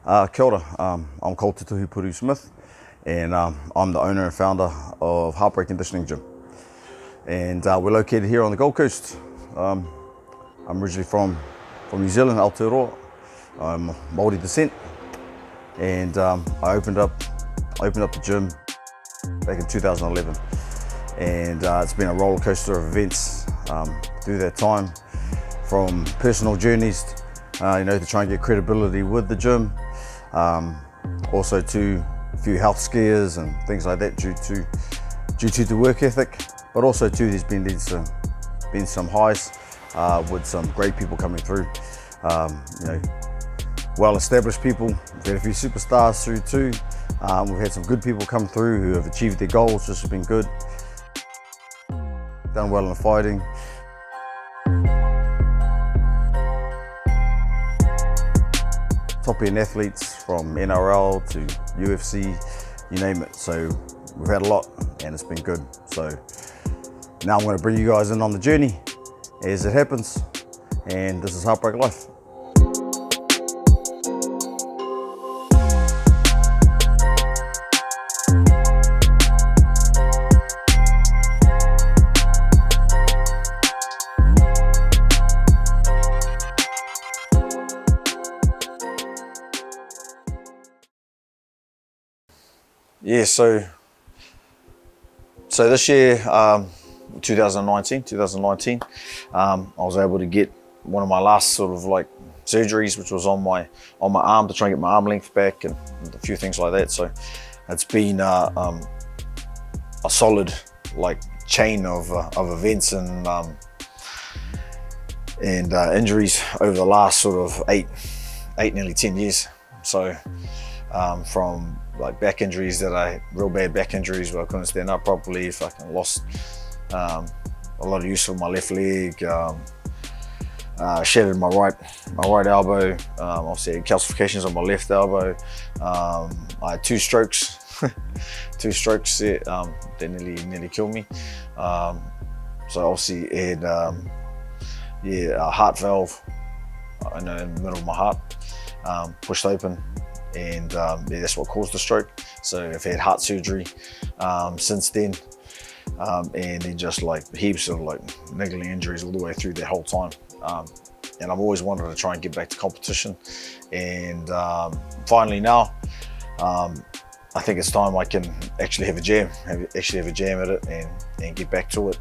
Kia ora, I'm called Tuhi Puru Smith, and I'm the owner and founder of Heartbreak Conditioning Gym. And we're located here on the Gold Coast. I'm originally from New Zealand, Aotearoa. I'm Maori descent, and I opened up the gym back in 2011, and it's been a roller coaster of events through that time, from personal journeys, to try and get credibility with the gym, also to a few health scares and things like that due to the work ethic, but also too there's been some highs with some great people coming through, well-established people. We've had a few superstars through too. We've had some good people come through who have achieved their goals, which has been good. Done well in the fighting. Top-end athletes from NRL to UFC, you name it. So we've had a lot and it's been good. So now I'm going to bring you guys in on the journey as it happens. And this is Heartbreak Life. Yeah, so this year, 2019, I was able to get one of my last sort of like surgeries, which was on my arm, to try and get my arm length back and a few things like that. So it's been a solid like chain of events and injuries over the last sort of eight, nearly 10 years. So from like back injuries real bad back injuries where I couldn't stand up properly, fucking lost a lot of use of my left leg, shattered my right elbow, obviously had calcifications on my left elbow. I had two strokes, that nearly killed me. So obviously had a heart valve in the middle of my heart pushed open, and that's what caused the stroke. So I've had heart surgery since then, and then just like heaps of like niggling injuries all the way through that whole time. And I've always wanted to try and get back to competition, and finally now I think it's time I can actually have a jam at it and get back to it.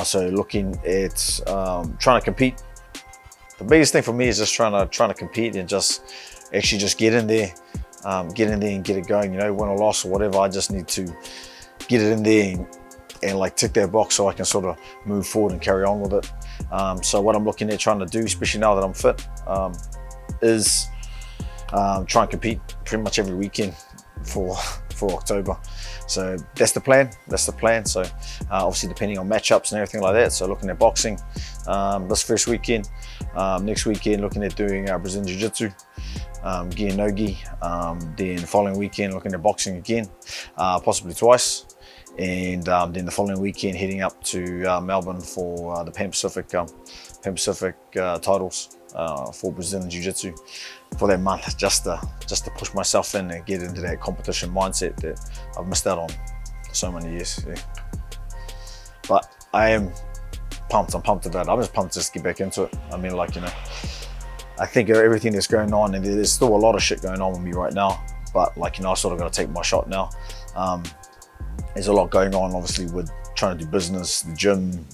So looking at trying to compete. The biggest thing for me is just trying to compete and just get in there and get it going. Win or loss or whatever, I just need to get it in there and like tick that box so I can sort of move forward and carry on with it. So what I'm looking at trying to do, especially now that I'm fit, is try and compete pretty much every weekend for October. So that's the plan. So obviously depending on matchups and everything like that. So looking at boxing this first weekend, next weekend looking at doing Brazilian Jiu-Jitsu, gi and no gi, then following weekend looking at boxing again, possibly twice, and then the following weekend heading up to Melbourne for the Pan Pacific titles for Brazilian Jiu-Jitsu for that month, just to push myself in and get into that competition mindset that I've missed out on for so many years. Yeah. But I am pumped. I'm pumped about it. I'm just pumped to just get back into it. I mean, I think everything that's going on, and there's still a lot of shit going on with me right now, but I sort of got to take my shot now. There's a lot going on, obviously, with trying to do business, the gym,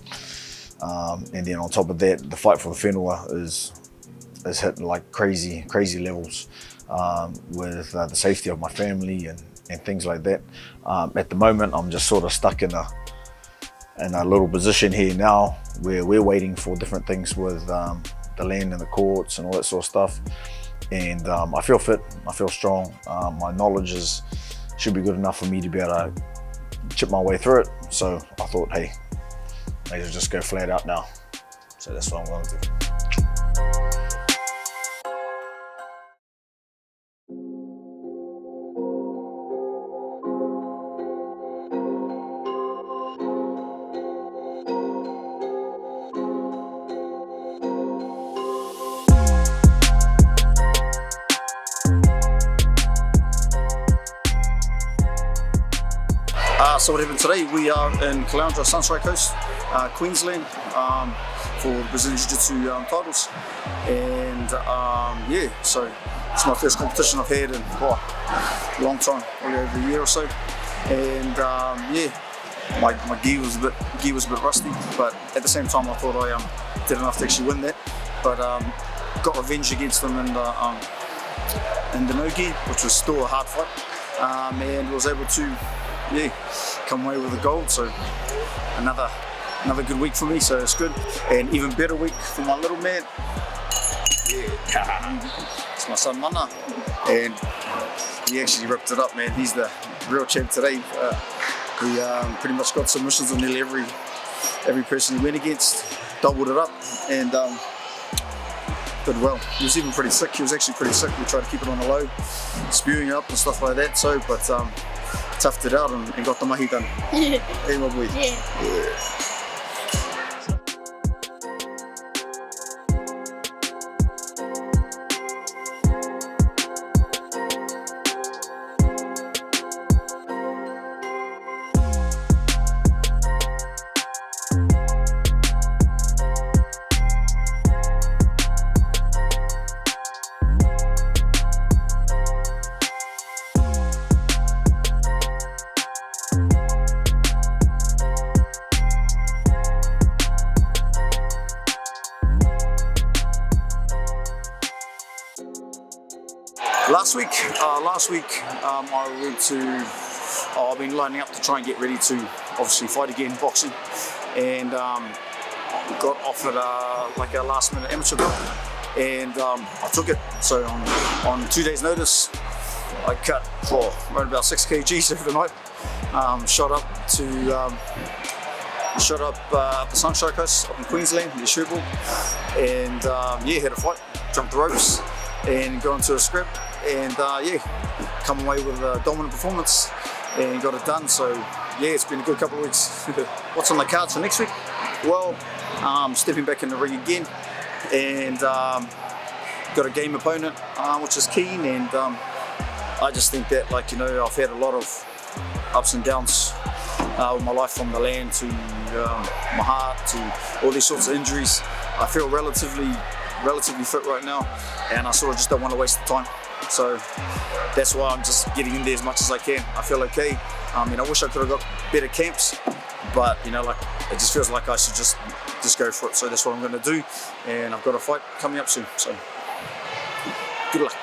and then on top of that, the fight for the whenua is hitting like crazy levels with the safety of my family and things like that. At the moment, I'm just sort of stuck in a little position here now where we're waiting for different things with the land and the courts and all that sort of stuff. And I feel fit, I feel strong. My knowledge should be good enough for me to be able to chip my way through it. So I thought, hey, may as well just go flat out now. So that's what I'm going to do. So what happened today, we are in Caloundra, Sunshine Coast, Queensland, for the Brazilian Jiu-Jitsu titles. And yeah, so it's my first competition I've had in a long time, probably over a year or so. And yeah, my gear was a bit rusty, but at the same time I thought I did enough to actually win that. But got revenge against them in the no gi, which was still a hard fight, and was able to come away with the gold. So another good week for me, so it's good. And even better week for my little man. It's my son Mana, and he actually ripped it up, man. He's the real champ today. We pretty much got submissions on nearly every person he went against, doubled it up, and did well. He was even pretty sick. He was actually pretty sick. We tried to keep it on the low, spewing up and stuff like that. So, but toughed it out and got the mahi done. Hey, my boy. Yeah. Last week I went to, I've been lining up to try and get ready to obviously fight again, boxing, and got offered like a last minute amateur belt, and I took it. So on 2 days notice, I cut around about 6 kgs overnight, shot up the Sunshine Coast up in Queensland, near Sherbrooke, and yeah, had a fight, jumped the ropes, and got into a scrap, and yeah, come away with a dominant performance and got it done. So yeah, it's been a good couple of weeks. What's on the cards for next week? Well, stepping back in the ring again, and got a game opponent, which is keen, and I just think that, like, you know, I've had a lot of ups and downs with my life, from the land to my heart to all these sorts of injuries. I feel relatively fit right now, and I sort of just don't want to waste the time. So that's why I'm just getting in there as much as I can. I feel okay. I wish I could have got better camps, but you know, like, it just feels like I should just go for it. So that's what I'm going to do, and I've got a fight coming up soon. So good luck.